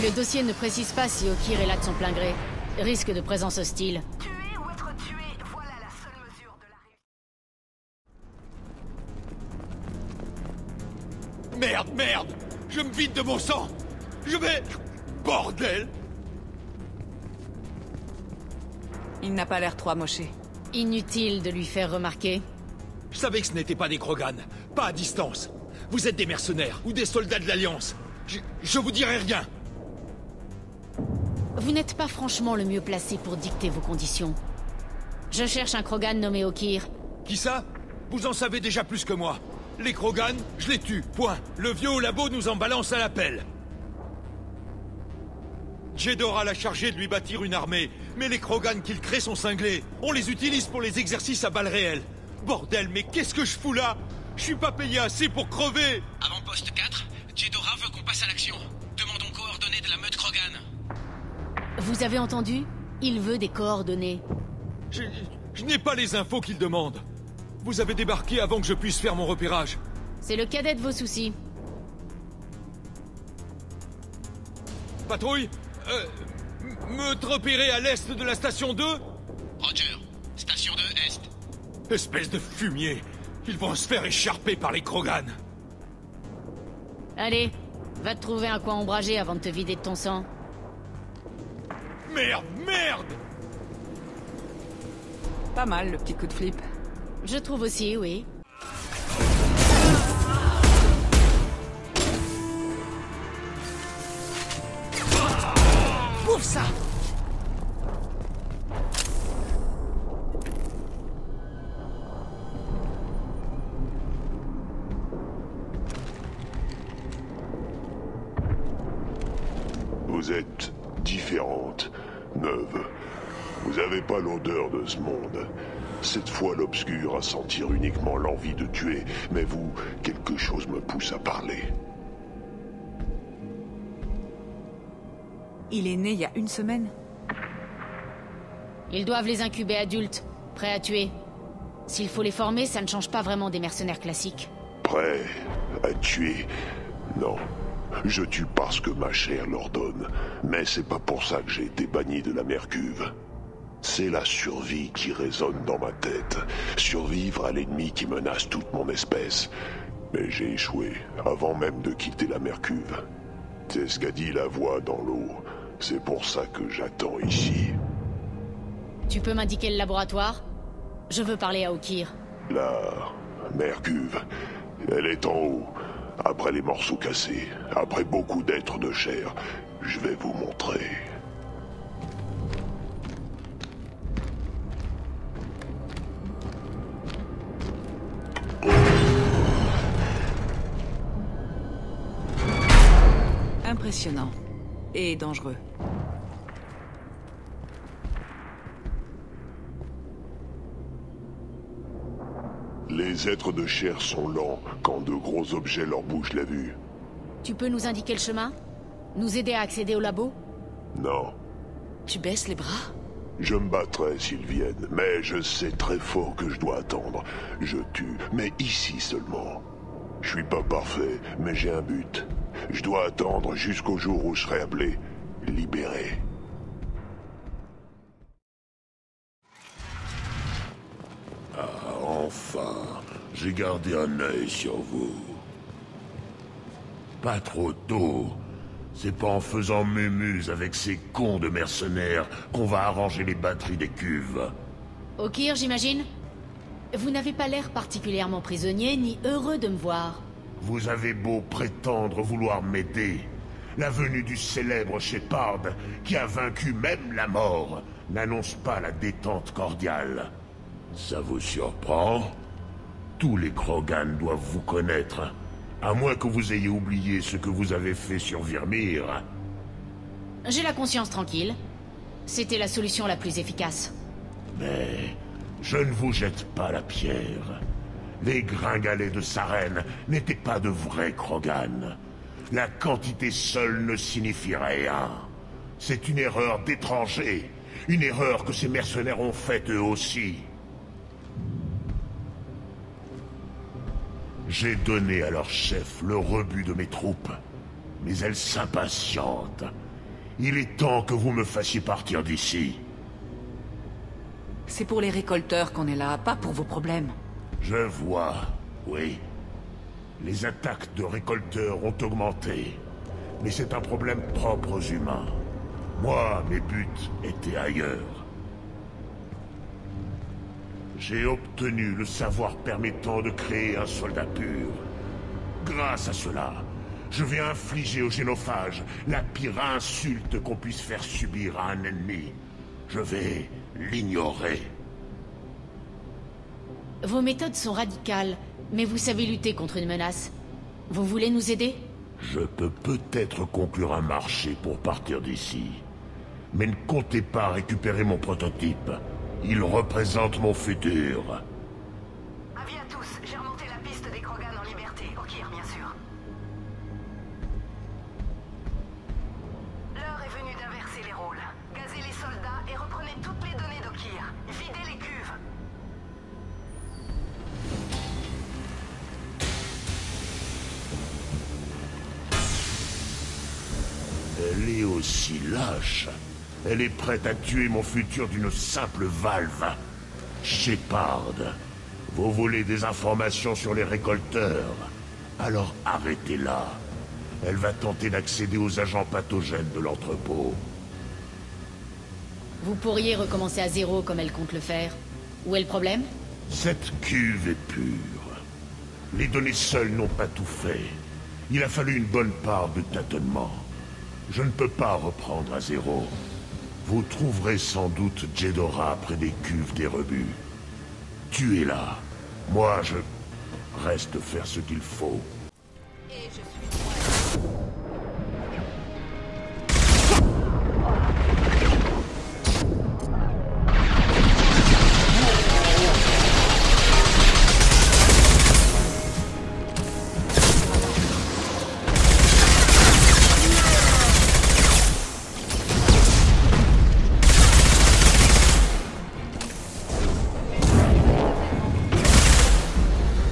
Le dossier ne précise pas si Okir est là de son plein gré. Risque de présence hostile. Tuer ou être tué, voilà la seule mesure de la réussite. Merde, merde! Je me vide de mon sang! Je vais... Bordel! Il n'a pas l'air trop amoché. Inutile de lui faire remarquer. Je savais que ce n'était pas des Krogan. Pas à distance. Vous êtes des mercenaires ou des soldats de l'Alliance. Je vous dirai rien. Vous n'êtes pas franchement le mieux placé pour dicter vos conditions. Je cherche un Krogan nommé Okir. Qui ça? Vous en savez déjà plus que moi. Les Krogan, je les tue, point. Le vieux au labo nous en balance à l'appel. Jedora l'a chargé de lui bâtir une armée, mais les Krogan qu'il crée sont cinglés. On les utilise pour les exercices à balles réelles. Bordel, mais qu'est-ce que je fous là? Je suis pas payé assez pour crever. Avant-poste 4, Jedora veut qu'on passe à l'action. Demandons coordonnées de la meute Krogan. Vous avez entendu? Il veut des coordonnées. Je n'ai pas les infos qu'il demande. Vous avez débarqué avant que je puisse faire mon repérage. C'est le cadet de vos soucis. Patrouille, me repérer à l'est de la station 2? Roger. Station 2 Est. Espèce de fumier. Ils vont se faire écharper par les Krogan. Allez, va te trouver un coin ombragé avant de te vider de ton sang. Merde, merde! Pas mal, le petit coup de flip. Je trouve aussi, oui. Bouffe ça! Vous êtes différente, neuve. Vous avez pas l'odeur de ce monde. Cette fois, l'obscur a sentir uniquement l'envie de tuer, mais vous, quelque chose me pousse à parler. Il est né il y a une semaine. Ils doivent les incuber adultes, prêts à tuer. S'il faut les former, ça ne change pas vraiment des mercenaires classiques. Prêt à tuer? Non. Je tue parce que ma chair l'ordonne. Mais c'est pas pour ça que j'ai été banni de la Mercuve. C'est la survie qui résonne dans ma tête. Survivre à l'ennemi qui menace toute mon espèce. Mais j'ai échoué, avant même de quitter la Mercuve. C'est ce qu'a dit la voix dans l'eau. C'est pour ça que j'attends ici. Tu peux m'indiquer le laboratoire? Je veux parler à Okir. La Mercuve, elle est en haut. Après les morceaux cassés, après beaucoup d'êtres de chair, je vais vous montrer. Impressionnant. Et dangereux. Les êtres de chair sont lents quand de gros objets leur bougent la vue. Tu peux nous indiquer le chemin? Nous aider à accéder au labo? Non. Tu baisses les bras? Je me battrai s'ils viennent, mais je sais très fort que je dois attendre. Je tue, mais ici seulement. Je suis pas parfait, mais j'ai un but. Je dois attendre jusqu'au jour où je serai appelé, libéré. Ah, enfin, j'ai gardé un œil sur vous. Pas trop tôt. C'est pas en faisant mémuse avec ces cons de mercenaires qu'on va arranger les batteries des cuves. Okir, j'imagine? Vous n'avez pas l'air particulièrement prisonnier ni heureux de me voir. Vous avez beau prétendre vouloir m'aider, la venue du célèbre Shepard, qui a vaincu même la mort, n'annonce pas la détente cordiale. Ça vous surprend? Tous les Krogan doivent vous connaître, à moins que vous ayez oublié ce que vous avez fait sur Virmir. J'ai la conscience tranquille. C'était la solution la plus efficace. Mais je ne vous jette pas la pierre. Les gringalets de Saren n'étaient pas de vrais Krogan. La quantité seule ne signifie rien. C'est une erreur d'étrangers. Une erreur que ces mercenaires ont faite eux aussi. J'ai donné à leur chef le rebut de mes troupes. Mais elles s'impatientent. Il est temps que vous me fassiez partir d'ici. C'est pour les récolteurs qu'on est là, pas pour vos problèmes. Je vois, oui. Les attaques de récolteurs ont augmenté. Mais c'est un problème propre aux humains. Moi, mes buts étaient ailleurs. J'ai obtenu le savoir permettant de créer un soldat pur. Grâce à cela, je vais infliger aux génophages la pire insulte qu'on puisse faire subir à un ennemi. Je vais l'ignorer. Vos méthodes sont radicales, mais vous savez lutter contre une menace. Vous voulez nous aider? Je peux peut-être conclure un marché pour partir d'ici. Mais ne comptez pas récupérer mon prototype. Il représente mon futur. Avis à tous, j'ai remonté la piste des Krogan en liberté, Okir bien sûr. L'heure est venue d'inverser les rôles. Gazez les soldats et reprenez toutes les données d'Okir. Videz les cuves. Elle est aussi lâche. Elle est prête à tuer mon futur d'une simple valve. Shepard, vous voulez des informations sur les récolteurs? Alors arrêtez-la. Elle va tenter d'accéder aux agents pathogènes de l'entrepôt. Vous pourriez recommencer à zéro comme elle compte le faire. Où est le problème? Cette cuve est pure. Les données seules n'ont pas tout fait. Il a fallu une bonne part de tâtonnement. Je ne peux pas reprendre à zéro. Vous trouverez sans doute Jedora près des cuves des rebuts. Tuez-la. Moi, je reste faire ce qu'il faut. Et je suis moi.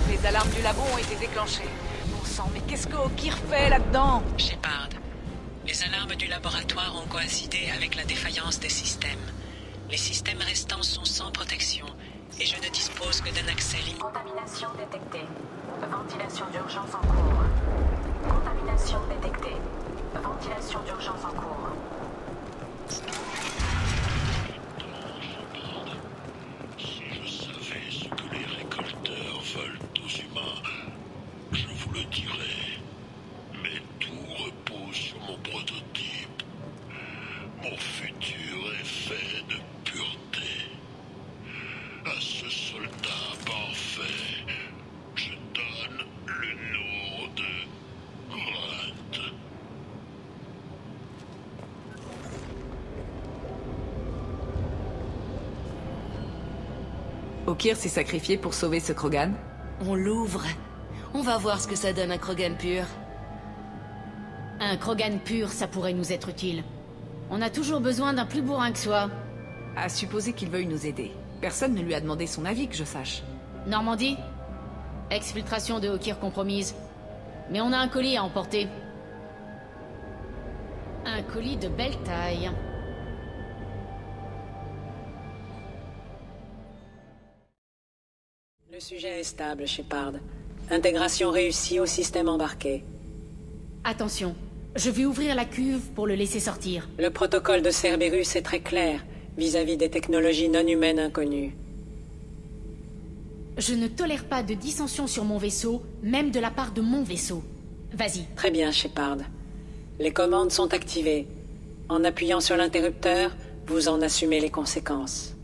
Les alarmes du labo ont été déclenchées. Bon sang, mais qu'est-ce que Okir fait là-dedans? Shepard, les alarmes du laboratoire ont coïncidé avec la défaillance des systèmes. Les systèmes restants sont sans protection et je ne dispose que d'un accès limité. Contamination détectée. Ventilation d'urgence en cours. Contamination détectée. Ventilation d'urgence en cours. Si je savais ce que les récolteurs veulent aux humains, je vous le dirais. Mais tout repose sur mon prototype. Mon futur est fait de pureté. À ce soldat parfait, je donne le nom de Grant. Okir s'est sacrifié pour sauver ce Krogan? On l'ouvre. On va voir ce que ça donne un Krogan pur. Un Krogan pur, ça pourrait nous être utile. On a toujours besoin d'un plus bourrin que soi. À supposer qu'il veuille nous aider. Personne ne lui a demandé son avis, que je sache. Normandie? Exfiltration de Okir compromise. Mais on a un colis à emporter. Un colis de belle taille. Le sujet est stable, Shepard. Intégration réussie au système embarqué. Attention, je vais ouvrir la cuve pour le laisser sortir. Le protocole de Cerberus est très clair vis-à-vis des technologies non humaines inconnues. Je ne tolère pas de dissension sur mon vaisseau, même de la part de mon vaisseau. Vas-y. Très bien, Shepard. Les commandes sont activées. En appuyant sur l'interrupteur, vous en assumez les conséquences.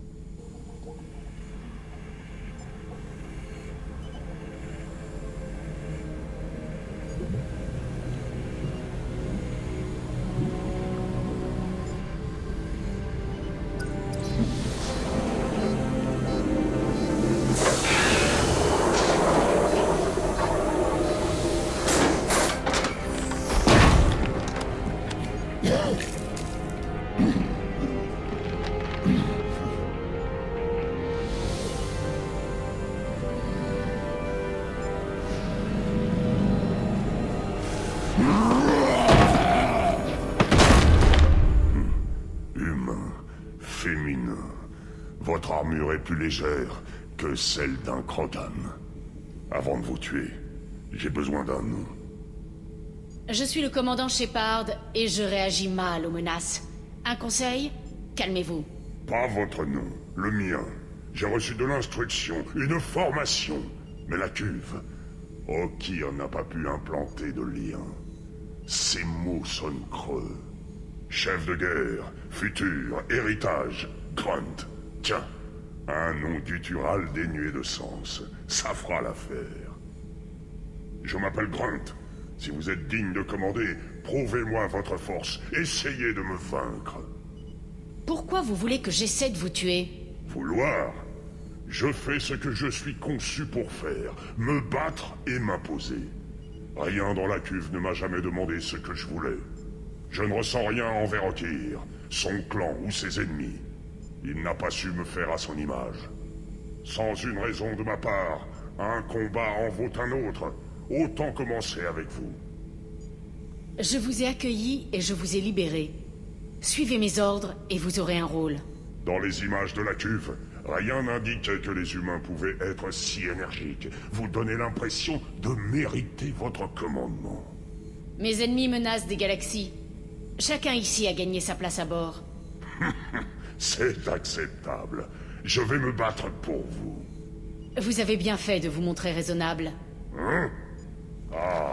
Votre armure est plus légère que celle d'un Krogan. Avant de vous tuer, j'ai besoin d'un nom. Je suis le commandant Shepard et je réagis mal aux menaces. Un conseil? Calmez-vous. Pas votre nom, le mien. J'ai reçu de l'instruction, une formation. Mais la cuve, Okier n'a pas pu implanter de lien. Ces mots sonnent creux. Chef de guerre, futur, héritage, Grunt. Tiens, un nom guttural dénué de sens. Ça fera l'affaire. Je m'appelle Grunt. Si vous êtes digne de commander, prouvez-moi votre force. Essayez de me vaincre. Pourquoi vous voulez que j'essaie de vous tuer? Vouloir? Je fais ce que je suis conçu pour faire. Me battre et m'imposer. Rien dans la cuve ne m'a jamais demandé ce que je voulais. Je ne ressens rien envers Okier, son clan ou ses ennemis. Il n'a pas su me faire à son image. Sans une raison de ma part, un combat en vaut un autre. Autant commencer avec vous. Je vous ai accueilli et je vous ai libéré. Suivez mes ordres et vous aurez un rôle. Dans les images de la cuve, rien n'indiquait que les humains pouvaient être si énergiques. Vous donnez l'impression de mériter votre commandement. Mes ennemis menacent des galaxies. Chacun ici a gagné sa place à bord. C'est acceptable. Je vais me battre pour vous. Vous avez bien fait de vous montrer raisonnable. Hein? Ah,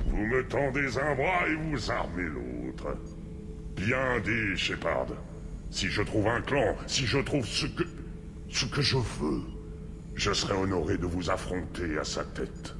vous me tendez un bras et vous armez l'autre. Bien dit, Shepard. Si je trouve un clan, si je trouve ce que je veux, je serai honoré de vous affronter à sa tête.